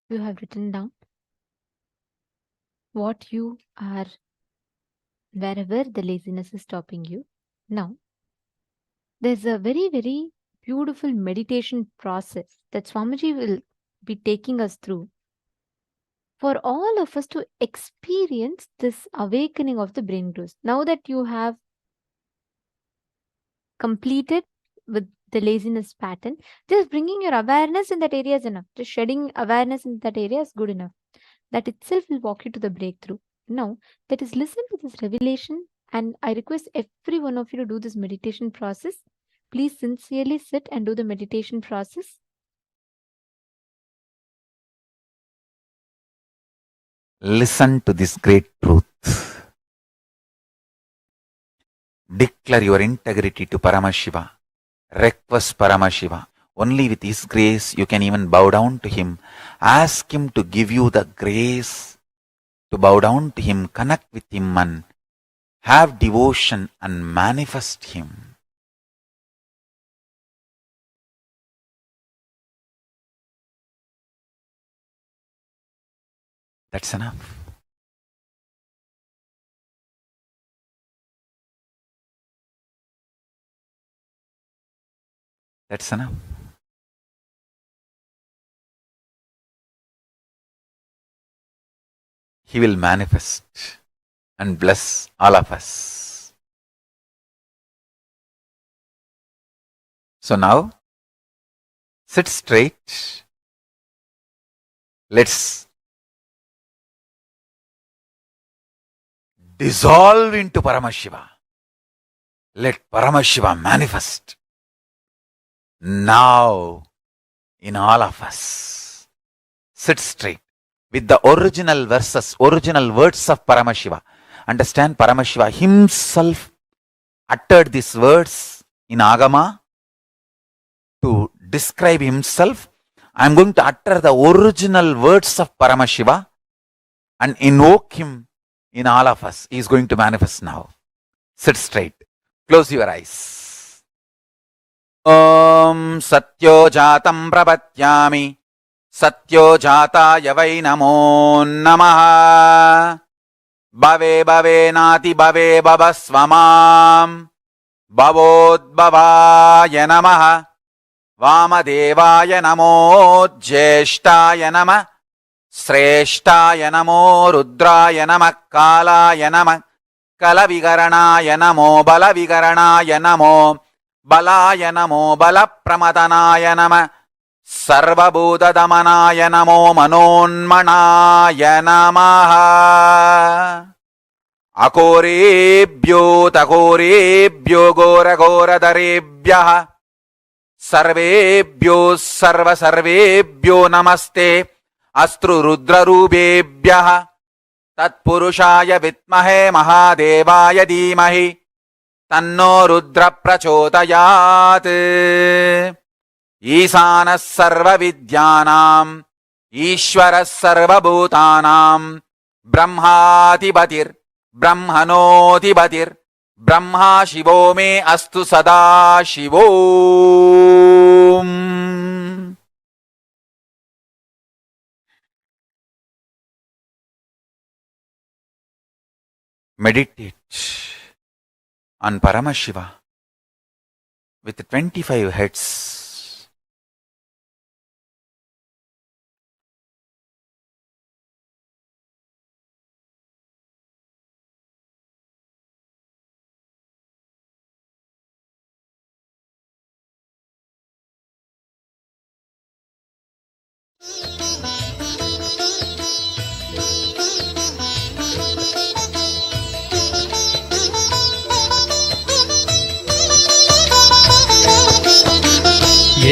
You have written down what you are wherever the laziness is stopping you. Now, there's a very, very beautiful meditation process that Swamiji will be taking us through for all of us to experience this awakening of the brain growth. Now that you have completed with the laziness pattern, just bringing your awareness in that area is enough. Just shedding awareness in that area is good enough. That itself will walk you to the breakthrough. Now, that is listen to this revelation, and I request every one of you to do this meditation process. Please sincerely sit and do the meditation process. Listen to this great truth. Declare your integrity to Paramashiva. Request Paramashiva. Only with His grace you can even bow down to Him. Ask Him to give you the grace to bow down to Him, connect with Him and have devotion and manifest Him. That's enough. That's enough. He will manifest and bless all of us. So now, sit straight. Let's dissolve into Paramashiva. Let Paramashiva manifest now in all of us. Sit straight with the original verses, original words of Paramashiva. Understand, Paramashiva himself uttered these words in Agama to describe himself. I am going to utter the original words of Paramashiva and invoke him in all of us. He is going to manifest now. Sit straight. Close your eyes. Om Satyo Jatam Prabhatyami Satyo Jataya Vai Namo Namaha Bhave Bhave Nati Bhave Bhavasvamam Bhavodbhavaya Namaha Vamadevaya Namo Jyeshtaya Namah Sreshtaya Namo Rudraya Namah Kalaya Namah Kalavigaranaya Namo Balavigaranaya Namo Balaya Namo Balapramadhanaya Namah Sarvabhutadamanaya Namo Manonmanaya Namaha Akorebhyo Takorebhyo Gora Gora Darebhyaha Sarvebhyo Sarva Sarvebhyo Namaste Astru Rudra Rubebhyaha Tatpurushaya Vitmahe Mahadevaya Dhimahi Tanno Rudra Prachodayat Isana Sarva Vidyanam Ishvara Sarva Bhutanam Brahmatibatir Brahmanotibatir Brahma Shivo me Astu Sada Shivom. Meditate on Paramashiva with 25 heads.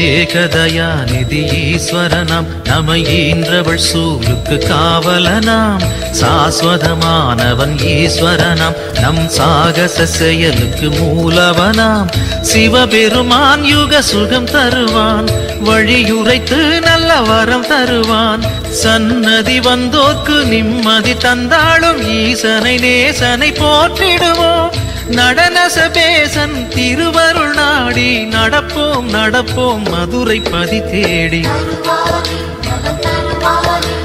ஏகதயாநிதி ஈஸ்வரனாம் நம ஈன்றவள் சூருக்கு காவலனாம் சாஸ்வதமானவன் ஈஸ்வரனாம் நம் சாகச செயலுக்கு மூலவனாம் சிவபெருமான் யுக சுகம் தருவான் வழியுரைத்து நல்ல வரம் தருவான் சன்னதி வந்தோர்க்கு நிம்மதி தந்தாளும் ஈசனை நேசனை போற்றிடுவோம் நடன சபேசன் திருவருள் நாடி நடப்போம் நடப்போம் மதுரை பதி தேடி வருவாரே,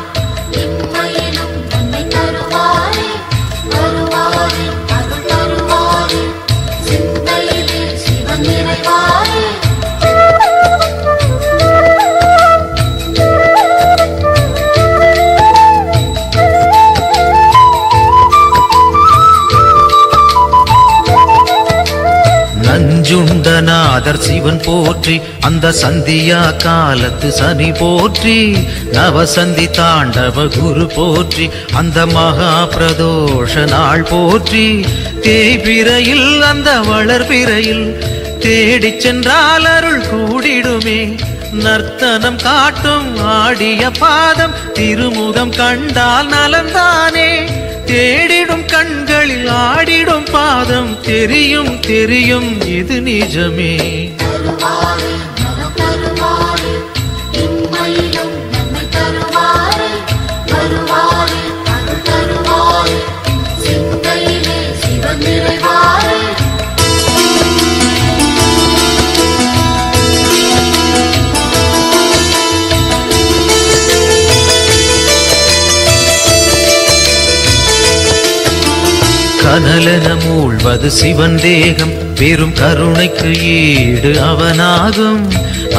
இம்மையிலும் நன்மை தருவாரே, வருவாரே, அருள் தருவாரே, சிந்தையிலே சிவன் நிறைவாரே. நஞ்சுண்டநாதர் சிவன் போற்றி, அந்த சந்தியா காலத்து சனி போற்றி, நவசந்தி தாண்டவ குரு போற்றி, அந்த மகா பிரதோஷ நாள் போற்றி, தேய்பிரையில் அந்த வளர்பிரையில் தேடிச் சென்றால் அருள் கூடிடுமே, நர்த்தனம் காட்டும் ஆடிய பாதம் திருமுகம் கண்டால் நலந்தானே, தேடிடும் கண்களில் ஆடிடும் பாதம் தெரியும் தெரியும் இது நிஜமே. தருவாரே, நலம் தருவாரே, இம்மையிலும் நன்மை தருவாரே, வருவாரே, அருள் தருவாரே, சிந்தையிலே சிவன் நிறைவாரே. கனலென மூழ்வது சிவன் தேகம், பெரும் கருணைக்கு ஈடு அவனாகும்,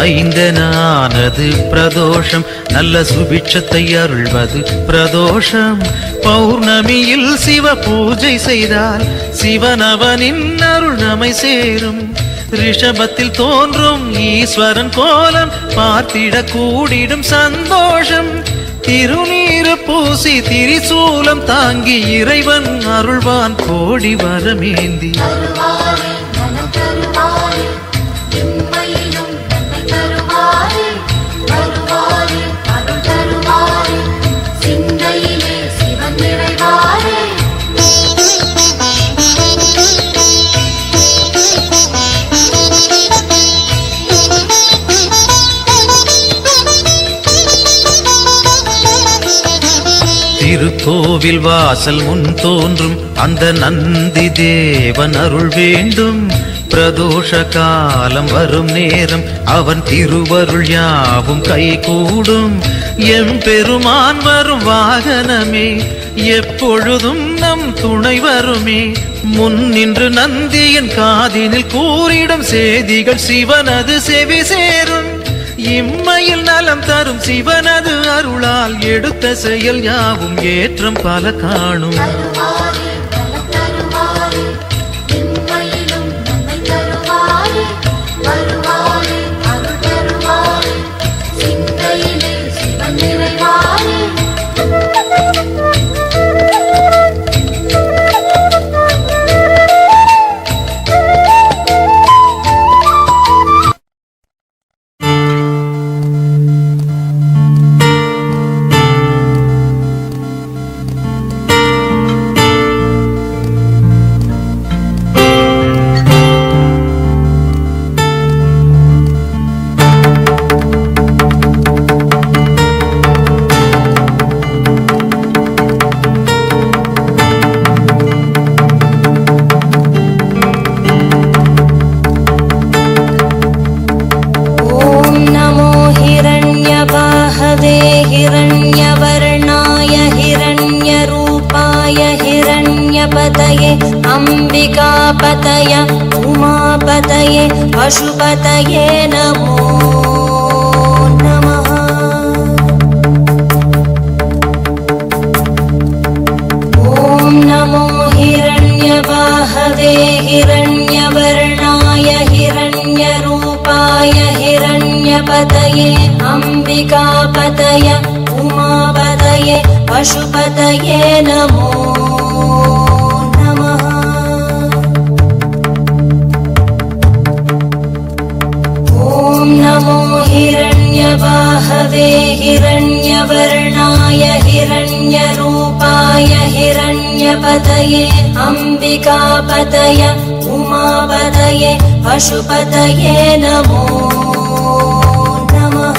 ஐந்தென ஆனது பிரதோஷம், நல்ல சுபிட்சத்தை அருள்வது பிரதோஷம், பௌர்ணமியில் சிவ பூஜை செய்தால் சிவனவனின் அருள் நம்மை சேரும், ரிஷபத்தில் தோன்றும் ஈஸ்வரன் கோலம் பார்த்திட கூடிடும் சந்தோஷம், திருநீரு பூசி திரிசூலம் தாங்கி இறைவன் அருள்வான் கோடி வரமேந்தி. தருவாரே, நலம் தருவாரே, இம்மையிலும் நன்மை தருவாரே, வருவாரே, அருள் தருவாரே, சிந்தையிலே சிவன் நிறைவாரே. திருக்கோவில் வாசல் முன் தோன்றும் அந்த நந்தி தேவன் அருள் வேண்டும், பிரதோஷ காலம் வரும் நேரம் அவன் திருவருள் யாவும் கைகூடும், எம்பெருமான் வரும் வாகனமே எப்பொழுதும் நம் துணை வருமே, முன் நின்று நந்தியின் காதினில் கூறிடும் செய்திகள் சிவனது செவி சேரும், இம்மையில் நலம் தரும் சிவனது அருளால் எடுத்த செயல் யாவும் ஏற்றம் பல காணும். தருவாரே, நலம் தருவாரே, இம்மையிலும் நன்மை தருவாரே, வருவாரே, அருள் தருவாரே, சிந்தையிலே சிவன் நிறைவாரே. अंबिकापतय उमापतये पशुपतये नमो नमः। ॐ नमो हिरण्यवाहवे हिरण्यवर्णाय हिरण्यरूपाय हिरण्यपतये अंबिकापतय उमापतये पशुपतये नमो नमो हिरण्यवाहवे हिरण्यवर्णाय हिरण्यरूपाय हिरण्यपतये अंबिकापतय उमापतये पशुपतये नमो नमः।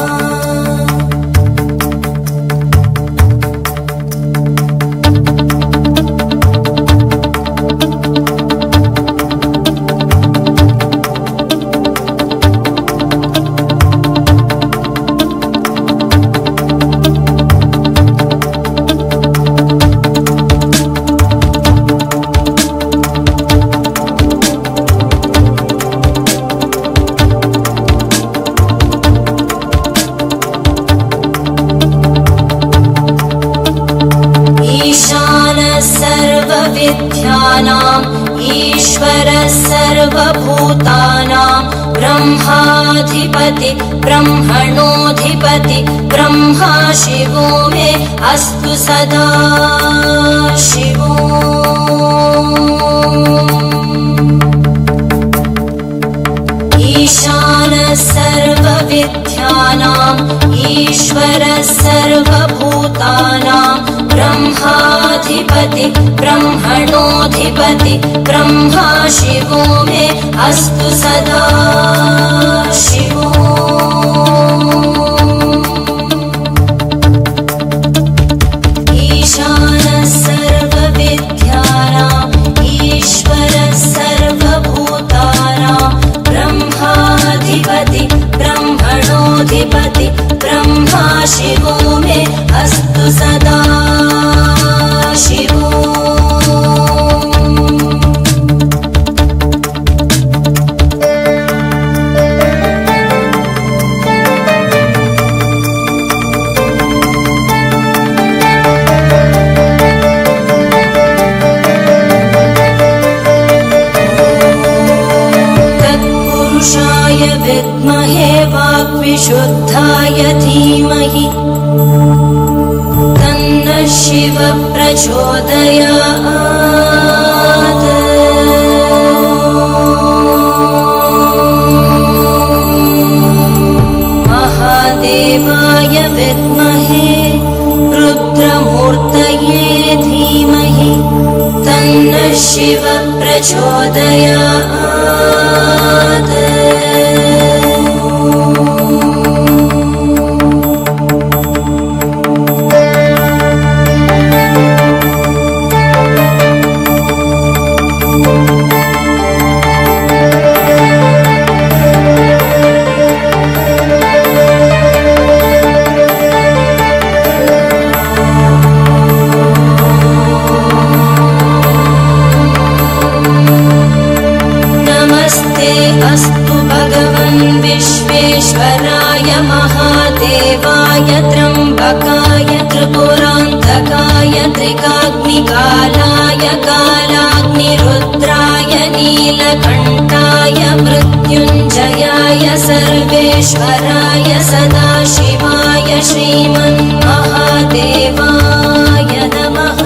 सर्वभूतानां ब्रह्माधिपति ब्रह्मणोऽधिपति ब्रह्मा शिवो मे अस्तु सदा शिवो। ईशानः सर्वविद्यानाम् ईश्वरः सर्वभूतानां ब्रह्माधिपति ब्रह्मणोऽधिपति ब्रह्मा शिवो मे अस्तु सदा शिवो। ईशानः सर्वविद्यानाम् ईश्वरः सर्वभूतानां ब्रह्माधिपति ब्रह्मणोऽधिपति ब्रह्मा शिवो मे अस्तु सदा शिवो। तत्पुरुषाय विद्महे वाग्विशुद्धाय धीमहि तन्नः शिवः प्रचोदयात्। महादेवाय विद्महे रुद्रमूर्तये धीमहि तन्नः शिवः प्रचोदयात्। अस्तु भगवन् विश्वेश्वराय महादेवाय त्र्यम्बकाय त्रिपुरान्तकाय त्रिकाग्निकालाय कालाग्निरुद्राय नीलकण्ठाय मृत्युञ्जयाय सर्वेश्वराय सदाशिवाय श्रीमन्महादेवाय नमः।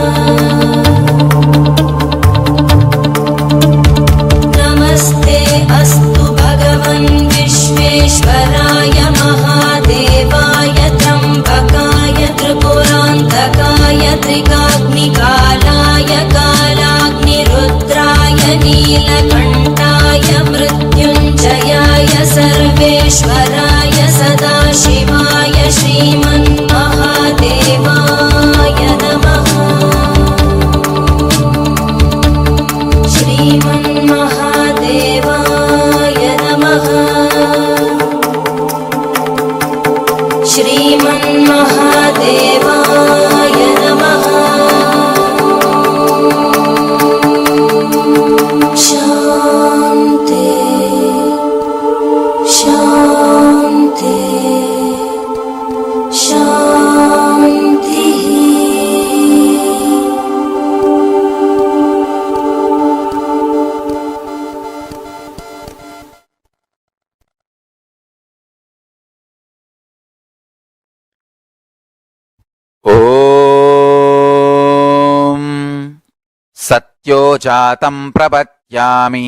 अस्तु भगवन् विश्वेश्वराय महादेवाय त्र्यम्बकाय त्रिपुरान्तकाय त्रिकाग्निकालाय कालाग्निरुद्राय नीलकण्ठाय मृत्युञ्जयाय सर्वेश्वराय सदाशिवाय श्रीमन्महादेवाय नमः। श्रीमन्महादेवाय नमः। श्रीमन्महादेवाय नमः। शान्ति शान्ति शान्तिः। ॐ सत्यो जातं प्रपद्यामि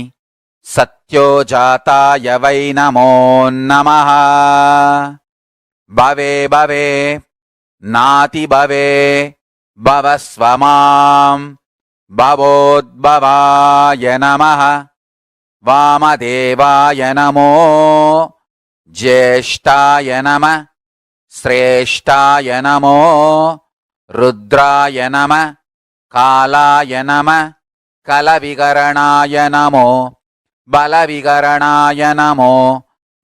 सत्यो जाताय वै नमो नमः। भवे भवे नाति भवे भवस्व मां भवोद्भवाय नमः। वामदेवाय नमो ज्येष्ठाय नमः श्रेष्ठाय नमो रुद्राय नमः कालाय नमः कलविकरणाय नमो बलविकरणाय नमो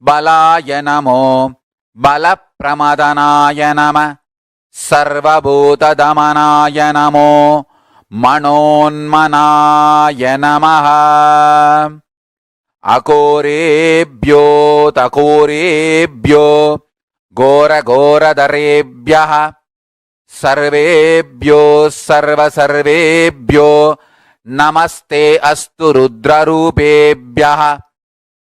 बलाय नमो बलप्रमदनाय नमः सर्वभूतदमनाय नमो मनोन्मनाय नमः। अकोरेभ्यो तकोरेभ्यो घोरघोरधरेभ्यः सर्वेभ्यो सर्वसर्वेभ्यो नमस्ते अस्तु रुद्ररूपेभ्यः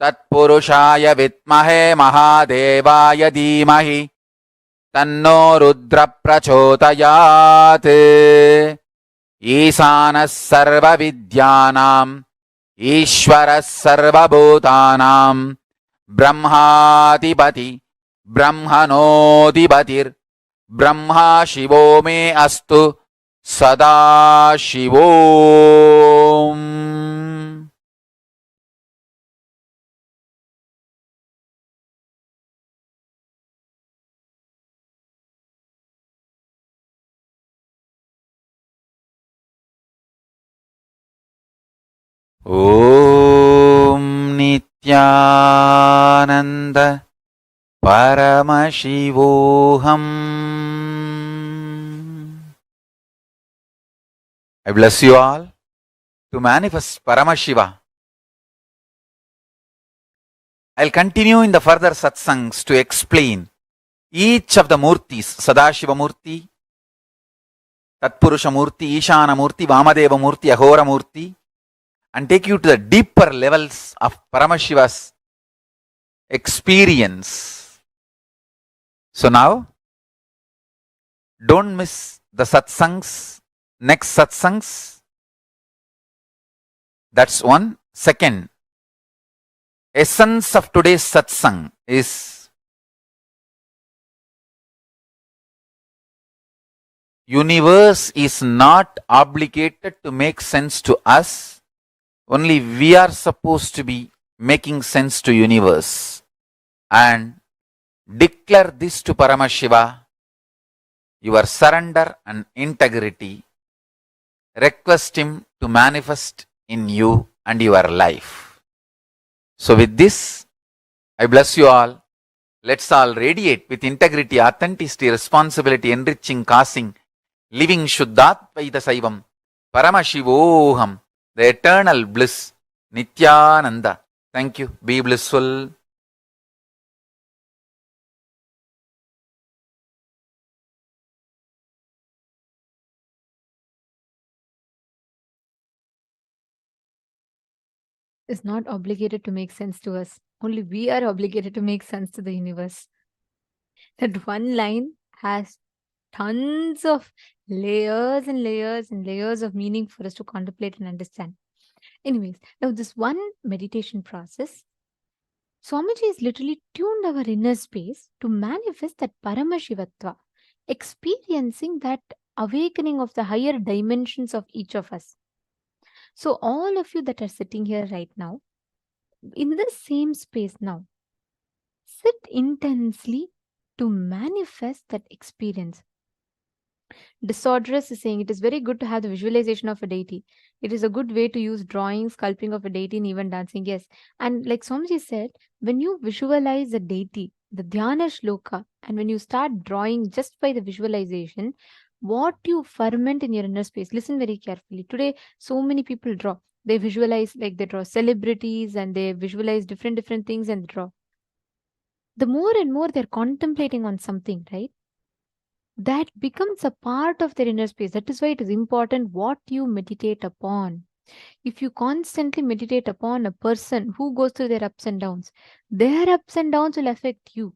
तत्पुरुषाय विद्महे महादेवाय धीमहि तन्नो रुद्र प्रचोदयात् ईशानः सर्वविद्यानाम् ईश्वरः सर्वभूतानां ब्रह्माधिपति ब्रह्मणोऽधिपतिर्ब्रह्मा शिवो मे अस्तु सदा शिवोम्. ॐ Nityanand Paramashivoham. I bless you all to manifest Paramashiva. I'll continue in the further satsangs to explain each of the murtis, Sadashiva Murti, Tatpurusha Murti, Ishana Murti, Vamadeva Murti, Ahora Murti, and take you to the deeper levels of Paramashiva's experience. So now, don't miss the satsangs, next satsangs. That's one. Second, essence of today's satsang is universe is not obligated to make sense to us. Only we are supposed to be making sense to universe. And declare this to Paramashiva, your surrender and integrity. Request him to manifest in you and your life. So with this, I bless you all. Let's all radiate with integrity, authenticity, responsibility, enriching, causing, living Shuddhatvaita Saivam, Paramashivoham, the eternal bliss, Nityananda. Thank you. Be blissful. Is not obligated to make sense to us. Only we are obligated to make sense to the universe. That one line has tons of layers and layers and layers of meaning for us to contemplate and understand. Anyways, now this one meditation process, Swamiji has literally tuned our inner space to manifest that Paramashivatva, experiencing that awakening of the higher dimensions of each of us. So all of you that are sitting here right now, in the same space now, sit intensely to manifest that experience. Disorderous is saying it is very good to have the visualization of a deity. It is a good way to use drawing, sculpting of a deity, and even dancing. Yes. And like Swamiji said, when you visualize a deity, the Dhyana Shloka, and when you start drawing just by the visualization, what you ferment in your inner space, listen very carefully. Today, so many people draw. They visualize, like they draw celebrities and they visualize different things and draw. The more and more they're contemplating on something, right? That becomes a part of their inner space. That is why it is important what you meditate upon. If you constantly meditate upon a person who goes through their ups and downs, their ups and downs will affect you.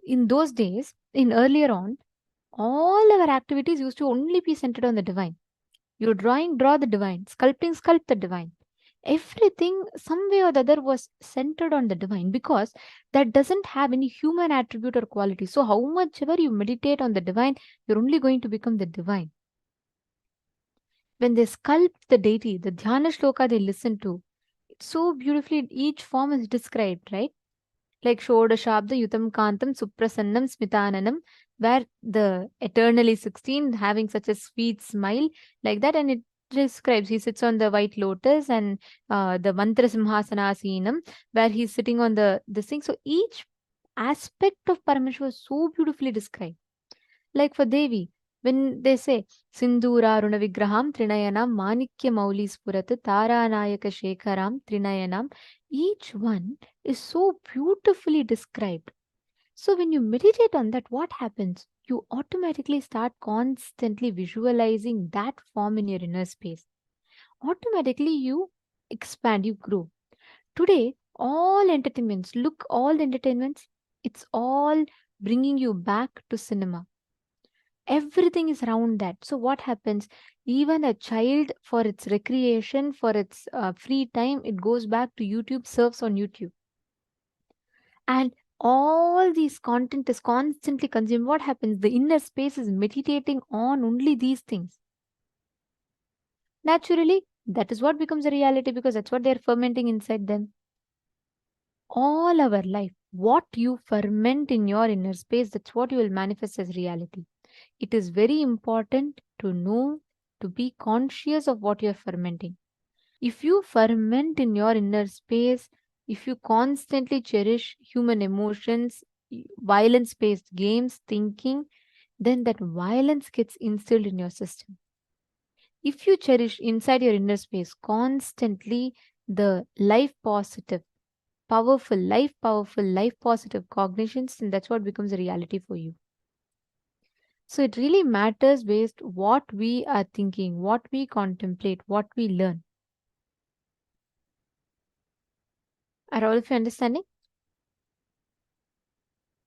In those days, in earlier on, all our activities used to only be centered on the divine. You're drawing, draw the divine. Sculpting, sculpt the divine. Everything, some way or the other, was centered on the divine because that doesn't have any human attribute or quality. So, how much ever you meditate on the divine, you're only going to become the divine. When they sculpt the deity, the Dhyana Shloka they listen to, it's so beautifully, each form is described, right? Like Shodashabda Yutam Kantam Suprasannam Smitananam, where the eternally 16 having such a sweet smile like that, and it describes he sits on the white lotus and the Mantra Simhasanasinam, where he's sitting on this thing. So each aspect of Paramahansa was so beautifully described. Like for Devi, when they say Sindura Runa Vigraham Trinayanam Manikya Mauli Spurat Taranayaka Shekharam Trinayanam, each one is so beautifully described. So when you meditate on that, what happens? You automatically start constantly visualizing that form in your inner space. Automatically you expand, you grow. Today, all entertainments, look, all the entertainments, it's all bringing you back to cinema. Everything is around that. So, what happens? Even a child, for its recreation, for its free time, it goes back to YouTube, surfs on YouTube. And all these content is constantly consumed. What happens? The inner space is meditating on only these things. Naturally, that is what becomes a reality because that's what they're fermenting inside them. All our life, what you ferment in your inner space, that's what you will manifest as reality. It is very important to know, to be conscious of what you're fermenting. If you ferment in your inner space, if you constantly cherish human emotions, violence based games, thinking, then that violence gets instilled in your system. If you cherish inside your inner space constantly the life positive cognitions, then that's what becomes a reality for you. So it really matters based what we are thinking, what we contemplate, what we learn. Are all of you understanding?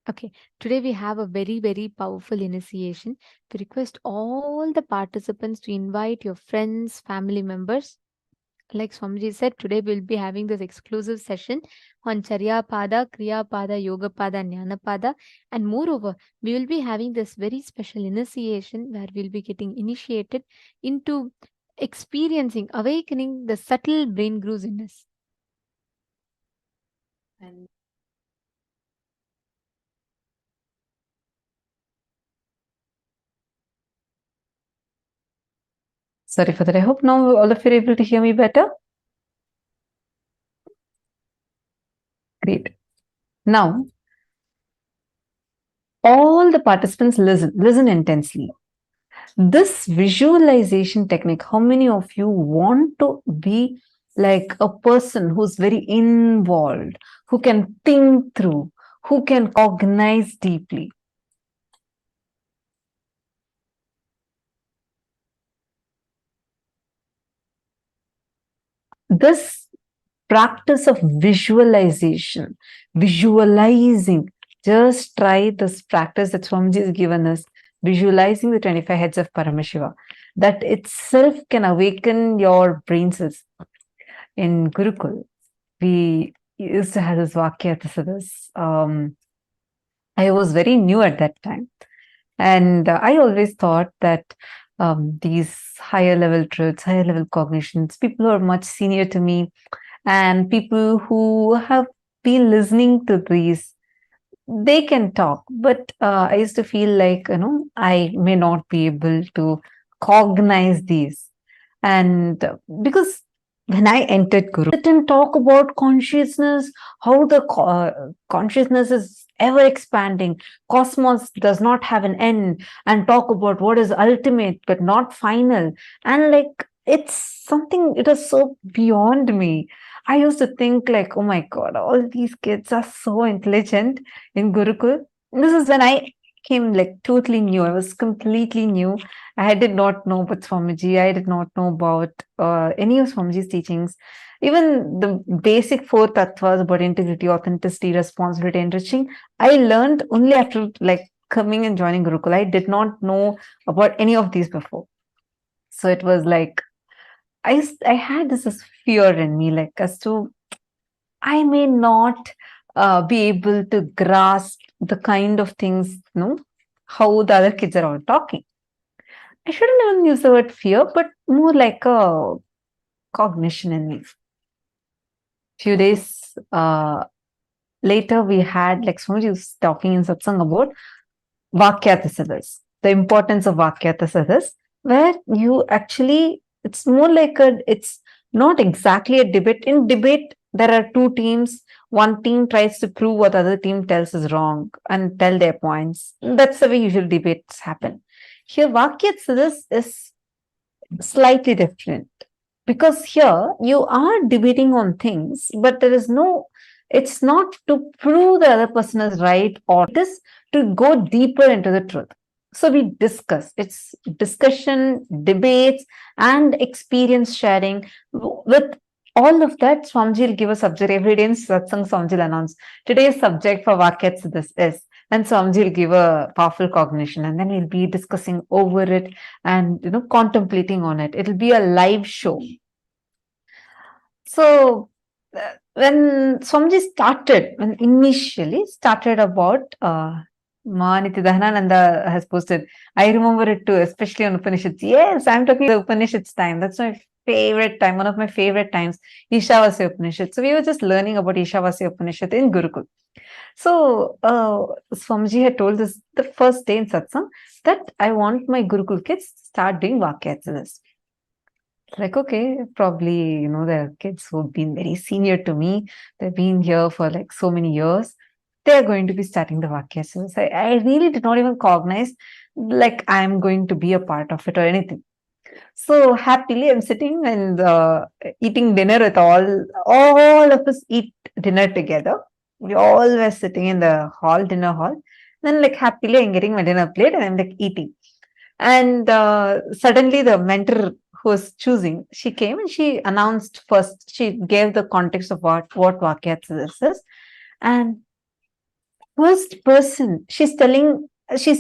Okay, today we have a very, very powerful initiation. We request all the participants to invite your friends, family members. Like Swamiji said, today we'll be having this exclusive session on Charya Pada, Kriya Pada, Yoga Pada, Jnana Pada. And moreover, we will be having this very special initiation where we'll be getting initiated into experiencing, awakening the subtle brain grooves in us. Sorry for that. I hope now all of you are able to hear me better. Great. Now, all the participants listen intensely. This visualization technique, how many of you want to be like a person who's very involved, who can think through, who can cognize deeply? This practice of visualization, visualizing, just try this practice that Swamiji has given us, visualizing the 25 heads of Paramashiva. That itself can awaken your brain cells. In Gurukul, we used to have this Vakya Tasadas. I was very new at that time. And I always thought that these higher level truths, higher level cognitions, people who are much senior to me, and people who have been listening to these, they can talk. But I used to feel like, I may not be able to cognize these. And because when I entered Guru, sit and talk about consciousness, how the consciousness is ever expanding, cosmos does not have an end, and talk about what is ultimate but not final. And like, it's something, it is so beyond me. I used to think like, oh my God, all these kids are so intelligent in Gurukul. This is when I came like totally new. I was completely new. I did not know about Swamiji. I did not know about any of Swamiji's teachings. Even the basic four tattvas about integrity, authenticity, responsibility, enriching, I learned only after like coming and joining Gurukul. I did not know about any of these before. So it was like, I had this fear in me, like as to I may not be able to grasp the kind of things, how the other kids are all talking. I shouldn't even use the word fear, but more like a cognition in me. Few days later, we had, like Swamiji was talking in satsang about Vakyatasadas, the importance of Vakyatasadas, where you actually, it's more like it's not exactly a debate. In debate, there are two teams. One team tries to prove what the other team tells is wrong and tell their points. That's the way usual debates happen. Here, Vakyatasadas is slightly different because here you are debating on things, but it's not to prove the other person is right, or it is to go deeper into the truth. So we discuss. It's discussion, debates, and experience sharing with all of that, Swamiji will give a subject. Every day in satsang, Swamiji will announce today's subject for Vakyats this is. And Swamiji will give a powerful cognition, and then we'll be discussing over it and contemplating on it. It'll be a live show. So when Swamiji started, when initially started about Maniti Dahanananda has posted, I remember it too, especially on Upanishads. Yes, I'm talking the Upanishads time. That's my favorite time, one of my favorite times, Ishavasya Upanishad. So we were just learning about Ishavasya Upanishad in Gurukul. So Swamiji had told us the first day in satsang that I want my Gurukul kids to start doing Vakyats. Like, okay, probably, there are kids who've been very senior to me. They've been here for like so many years. They're going to be starting the Vakyas. I really did not even cognize like I'm going to be a part of it or anything. So happily, I'm sitting and eating dinner with all of us eat dinner together. We all were sitting in the dinner hall. Then like happily, I'm getting my dinner plate and I'm like eating. And suddenly the mentor who was choosing, she came and she announced first, she gave the context of what Vakyats this is. And first person she's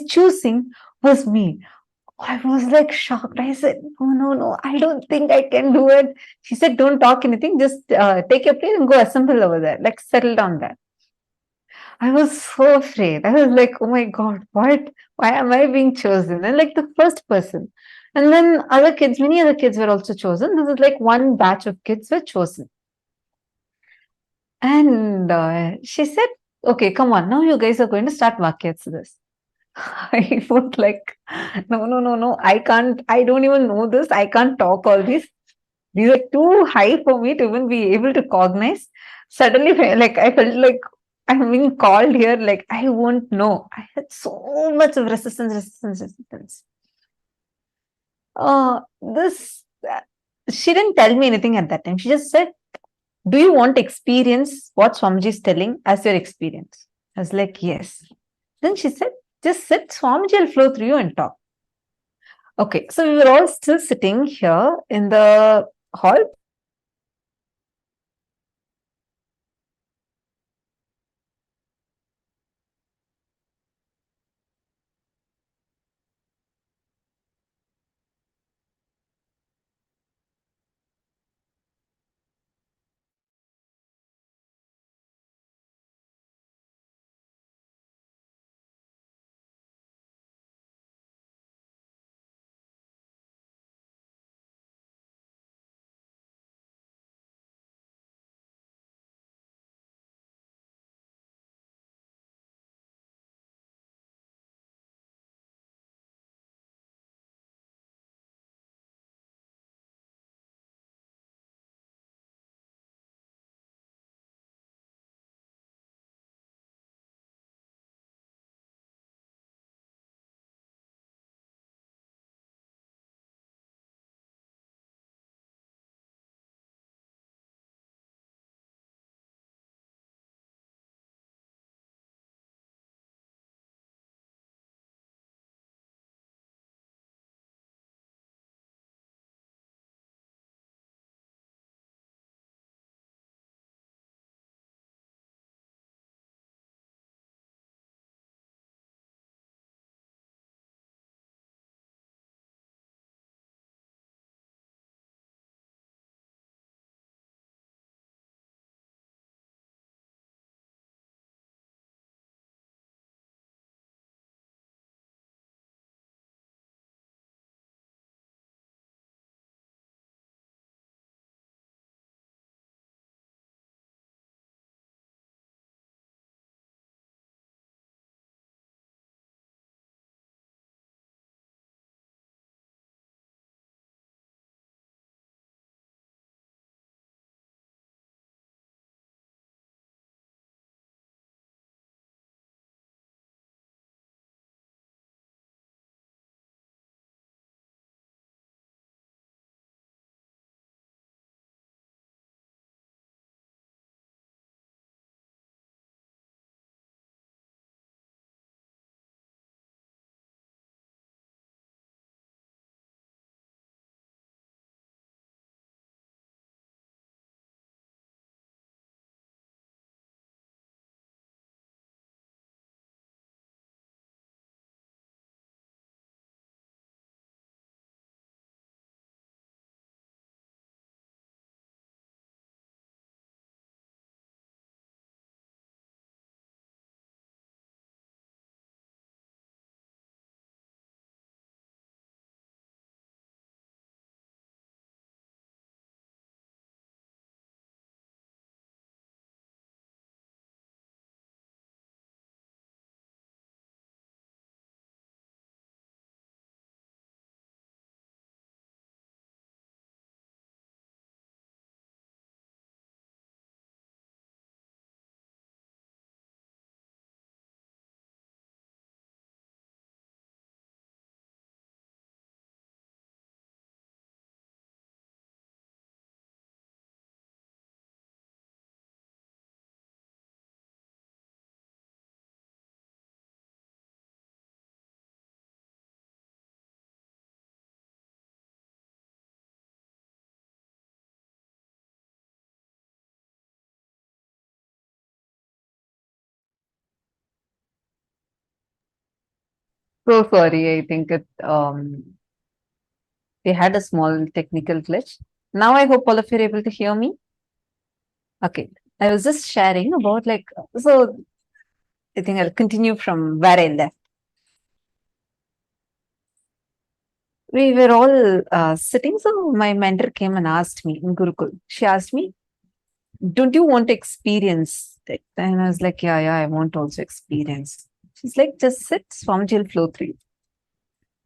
choosing was me. I was like shocked. I said, oh, no, I don't think I can do it. She said, don't talk anything. Just take your plate and go assemble over there. Like settle down there. I was so afraid. I was like, oh my God, what? Why am I being chosen? And like the first person. And then many other kids were also chosen. This is like one batch of kids were chosen. And she said, okay, come on. Now you guys are going to start Vakyats this. I was like, no. I can't. I don't even know this. I can't talk all these. These are too high for me to even be able to cognize. Suddenly, like I felt like I'm being called here. Like I won't know. I had so much of resistance. This she didn't tell me anything at that time. She just said, "Do you want to experience what Swamiji is telling as your experience?" I was like, "Yes." Then she said, "Just sit. Swamiji will flow through you and talk." Okay, so we were all still sitting here in the hall. So sorry, I think we had a small technical glitch. Now I hope all of you are able to hear me. Okay, I was just sharing about so I think I'll continue from where I left. We were all sitting, so my mentor came and asked me in Gurukul. She asked me, "Don't you want to experience it?" And I was like, "Yeah, I want to also experience." She's like, "Just sit, Swamiji will flow through you."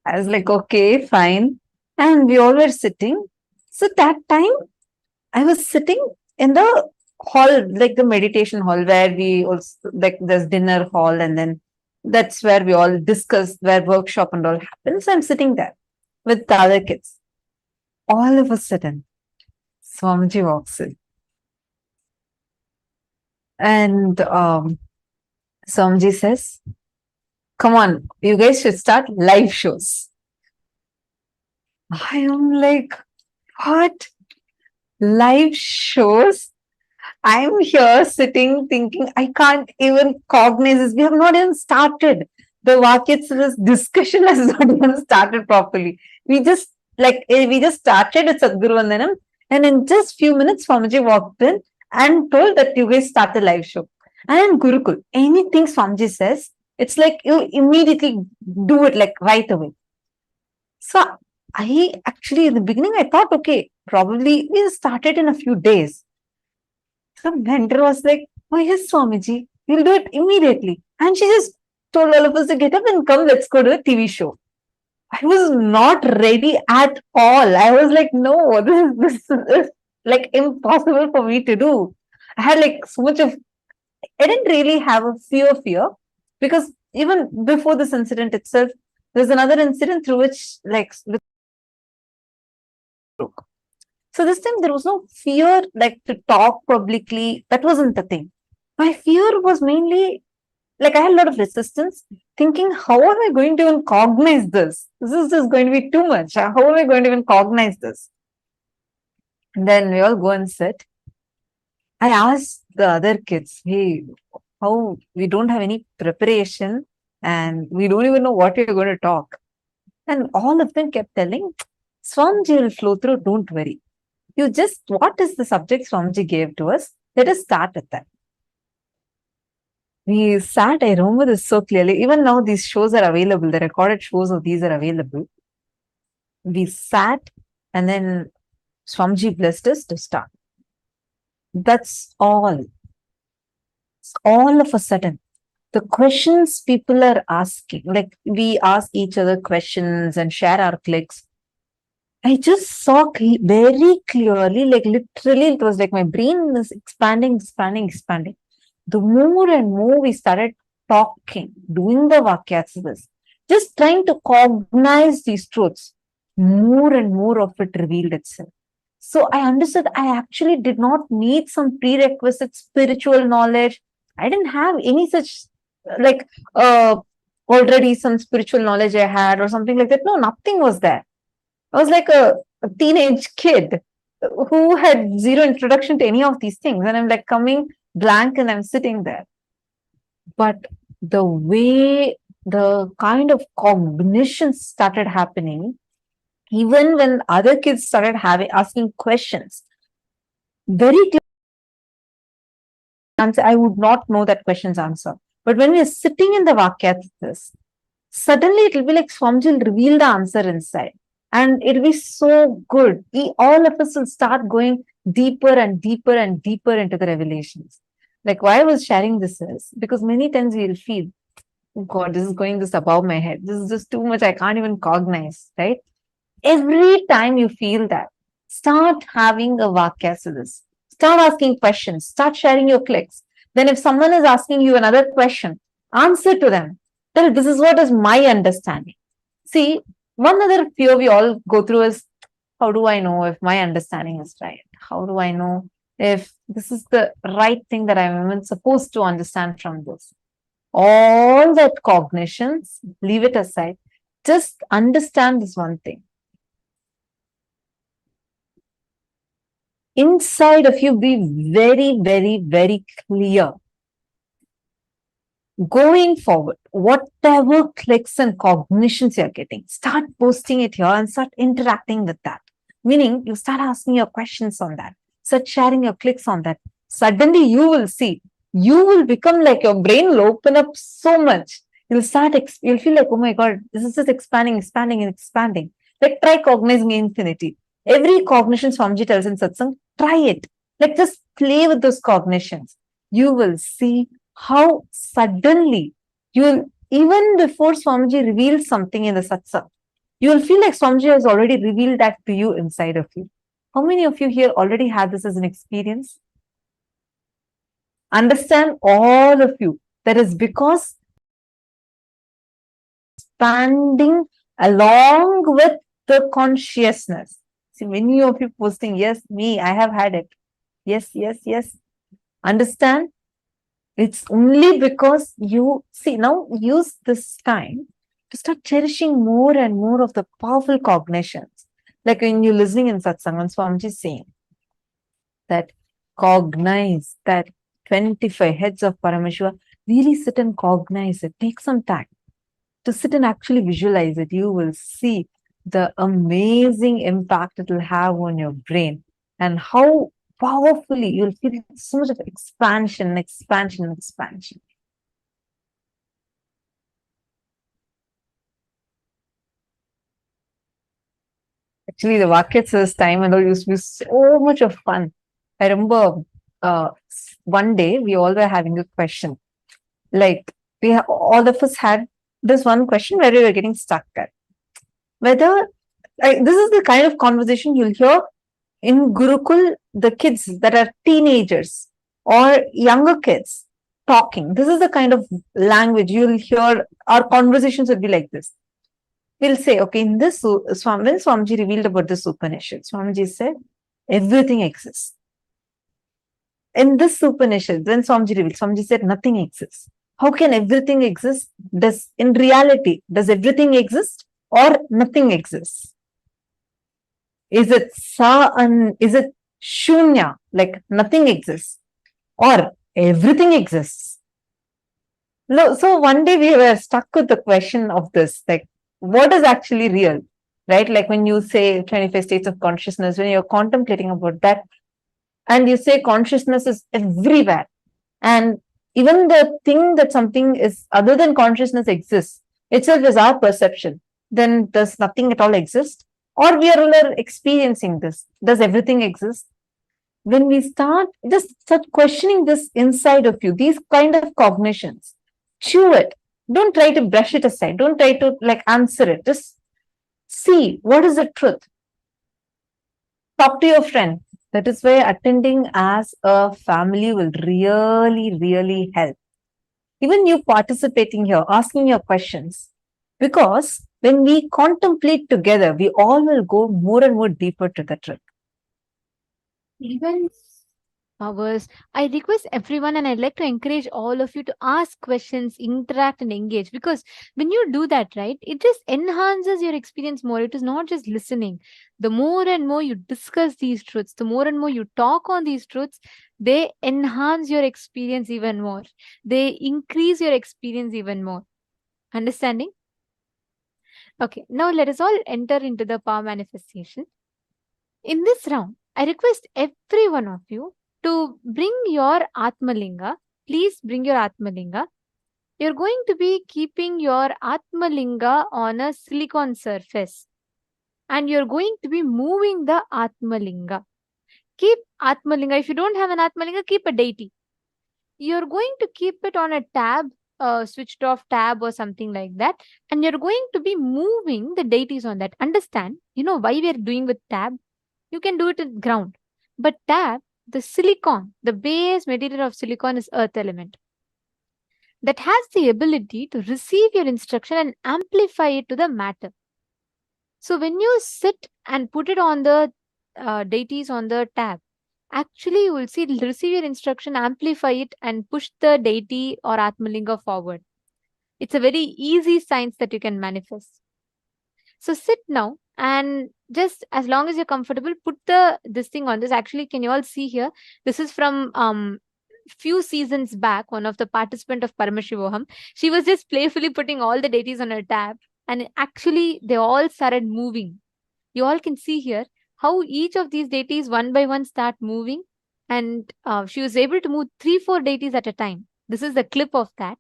I was like, "Okay, fine." And we all were sitting. So that time I was sitting in the hall, like the meditation hall, where we also like there's dinner hall, and then that's where we all discuss, where workshop and all happens. So I'm sitting there with the other kids. All of a sudden, Swamiji walks in, and Swamiji says, "Come on, you guys should start live shows." I am like, "What? Live shows?" I'm here sitting thinking, I can't even cognize this. We have not even started. The Vakyatsa's discussion has not even started properly. We just started with Sadhguru Vandanam, and in just few minutes, Swamiji walked in and told that you guys start the live show. And in Gurukul, anything Swamiji says, it's like you immediately do it like right away. So I actually, in the beginning, I thought, okay, probably we'll start it in a few days. The mentor was like, "Oh, yes, Swamiji, we'll do it immediately." And she just told all of us to get up and come, let's go to the TV show. I was not ready at all. I was like, no, this is like impossible for me to do. I had like so much of, I didn't really have a fear because even before this incident itself, there's another incident through which like so this time there was no fear like to talk publicly. That wasn't the thing. My fear was mainly like I had a lot of resistance, thinking, how am I going to even cognize this? This is just going to be too much. How am I going to even cognize this? And then we all go and sit. I asked the other kids, hey, how we don't have any preparation and we don't even know what we're going to talk. And all of them kept telling, Swamiji will flow through, don't worry. You just, what is the subject Swamiji gave to us? Let us start with that. We sat, I remember this so clearly. Even now, these shows are available. The recorded shows of these are available. We sat, and then Swamiji blessed us to start. That's all. All of a sudden, the questions people are asking, like we ask each other questions and share our clicks. I just saw very clearly, like literally, it was like my brain was expanding. The more and more we started talking, doing the Vakyasas, just trying to cognize these truths, more and more of it revealed itself. So I understood I actually did not need some prerequisite spiritual knowledge. I didn't have any such like already some spiritual knowledge I had or something like that. No, nothing was there. I was like a teenage kid who had zero introduction to any of these things. And I'm like coming blank and I'm sitting there. But the way the kind of cognition started happening, even when other kids started asking questions, very clear answer, I would not know that question's answer. But when we are sitting in the Vakyas, suddenly it will be like Swamiji will reveal the answer inside. And it'll be so good. All of us will start going deeper and deeper and deeper into the revelations. Like why I was sharing this is because many times we'll feel, oh God, this is going this above my head. This is just too much. I can't even cognize, right? Every time you feel that, start having a Vakyasiddhis. Start asking questions. Start sharing your clicks. Then if someone is asking you another question, answer to them. Tell this is what is my understanding. See, one other fear we all go through is, how do I know if my understanding is right? How do I know if this is the right thing that I'm even supposed to understand from this? All that cognitions, leave it aside. Just understand this one thing. Inside of you, be very, very, very clear going forward, whatever clicks and cognitions you're getting, start posting it here and start interacting with that. Meaning, you start asking your questions on that, start sharing your clicks on that. Suddenly, you will see, you will become like your brain will open up so much. You'll start, you'll feel like, oh my God, this is just expanding, expanding, and expanding. Like, try cognizing infinity. Every cognition Swamiji tells in satsang, try it. Like, just play with those cognitions. You will see how suddenly you'll, even before Swamiji reveals something in the satsang, you will feel like Swamiji has already revealed that to you inside of you. How many of you here already had this as an experience? Understand, all of you, that is because expanding along with the consciousness. See, many of you posting, yes, me, I have had it. Yes, yes, yes. Understand? It's only because you see, now use this time to start cherishing more and more of the powerful cognitions. Like when you're listening in satsang, and Swamiji is saying that cognize that 25 heads of Paramashiva, really sit and cognize it. Take some time to sit and actually visualize it. You will see the amazing impact it will have on your brain and how powerfully you'll feel so much of expansion, expansion, expansion. Actually, the Vakyatsas time and all used to be so much of fun. I remember one day we all were having a question. Like all of us had this one question where we were getting stuck at. Whether this is the kind of conversation you'll hear in Gurukul, the kids that are teenagers or younger kids talking. This is the kind of language you'll hear. Our conversations will be like this. We'll say, okay, in this, when Swamiji revealed about this Upanishad, Swamiji said, everything exists. In this Upanishad, when Swamiji revealed, Swamiji said, nothing exists. How can everything exist? In reality, does everything exist or nothing exists? Is it is it shunya, like nothing exists, or everything exists? No, so one day we were stuck with the question of this, like, what is actually real, right? Like when you say 25 states of consciousness, when you're contemplating about that, and you say consciousness is everywhere, and even the thing that something is other than consciousness exists itself is our perception, then does nothing at all exist? Or we are all experiencing this? Does everything exist? When we start questioning this inside of you, these kind of cognitions, chew it. Don't try to brush it aside. Don't try to like answer it. Just see what is the truth. Talk to your friend. That is why attending as a family will really, really help. Even you participating here, asking your questions. Because when we contemplate together, we all will go more and more deeper to the truth. Even hours, I request everyone and I'd like to encourage all of you to ask questions, interact, and engage, because when you do that, right, it just enhances your experience more. It is not just listening. The more and more you discuss these truths, the more and more you talk on these truths, they enhance your experience even more. They increase your experience even more. Understanding? Okay, now let us all enter into the power manifestation. In this round, I request every one of you to bring your Atmalinga. Please bring your Atmalinga. You're going to be keeping your Atmalinga on a silicon surface. And you're going to be moving the Atmalinga. Keep Atmalinga. If you don't have an Atmalinga, keep a deity. You're going to keep it on a tab, switched off tab or something like that. And you're going to be moving the deities on that. Understand, you know why we're doing with tab? You can do it at ground. But tab, the silicon, the base material of silicon is earth element. That has the ability to receive your instruction and amplify it to the matter. So when you sit and put it on the deities on the tab, actually you will see it'll receive your instruction, amplify it, and push the deity or Atmalinga forward. It's a very easy science that you can manifest. So sit now and just as long as you're comfortable, put this thing on this. Actually, can you all see here? This is from few seasons back, one of the participant of Paramashivoham, she was just playfully putting all the deities on her tab, and actually they all started moving. You all can see here how each of these deities one by one start moving, and she was able to move 3-4 deities at a time. This is the clip of that.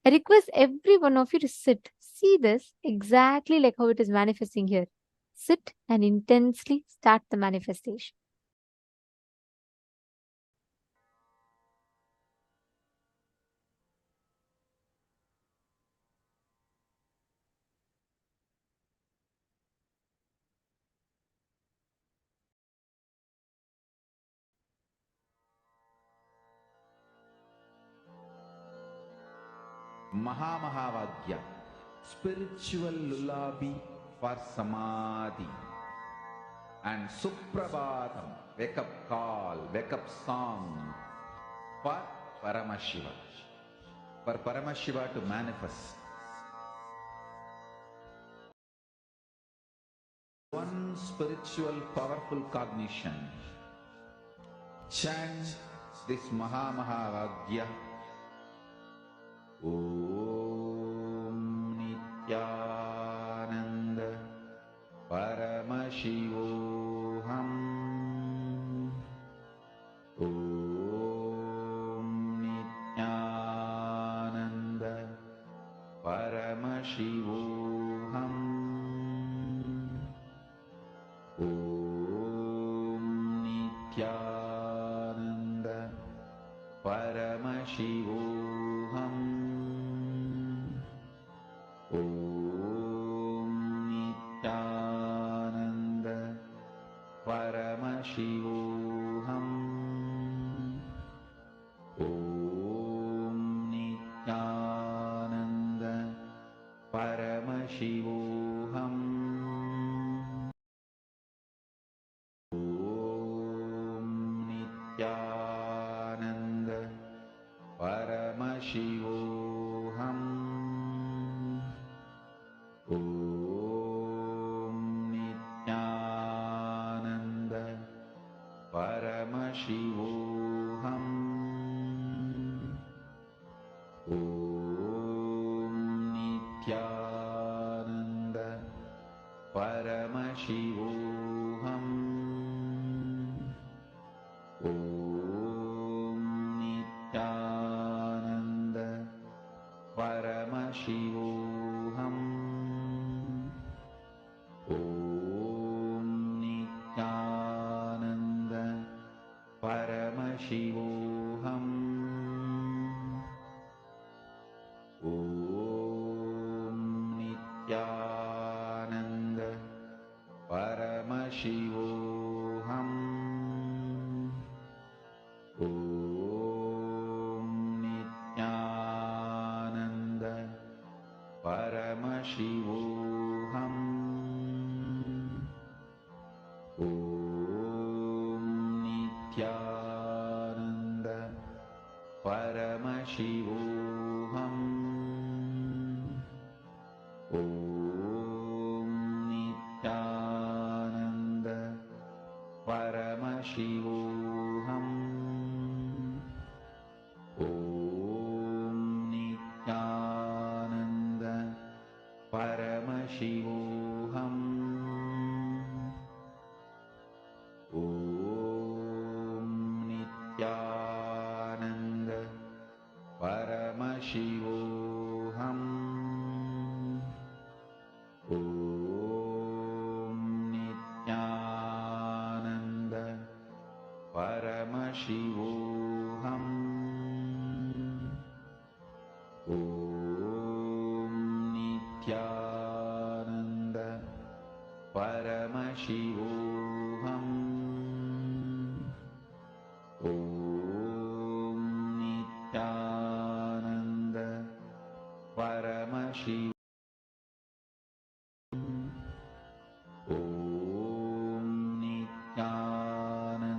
I request every one of you to sit. See this exactly like how it is manifesting here. Sit and intensely start the manifestation. Mahamahavagya, spiritual lullaby for Samadhi. And Suprabhatam, wake up call, wake up song for Paramashiva. For Paramashiva to manifest. One spiritual powerful cognition. Chant this Mahamahavagya. Om Nityananda Paramashivoham. Om Nityananda Paramashivoham. Om Nityananda Paramashivoham. Om Nityananda Paramashivoham. Om Nityananda Paramashivoham. Om Nityananda Paramashivoham. Om Nityananda Paramashivoham. Om Nityananda Paramashivoham. Om Nityananda Paramashivoham. Om Nityananda Paramashivoham. Om Nityananda Paramashivoham. Om Nityananda Paramashivoham. Om Nityananda Paramashivoham. Om Nityananda Paramashivoham. Om Nityananda Paramashivoham. Om Nityananda Paramashivoham. Om Nityananda Paramashivoham. Om Nityananda Paramashivoham. Om Nityananda Paramashivoham.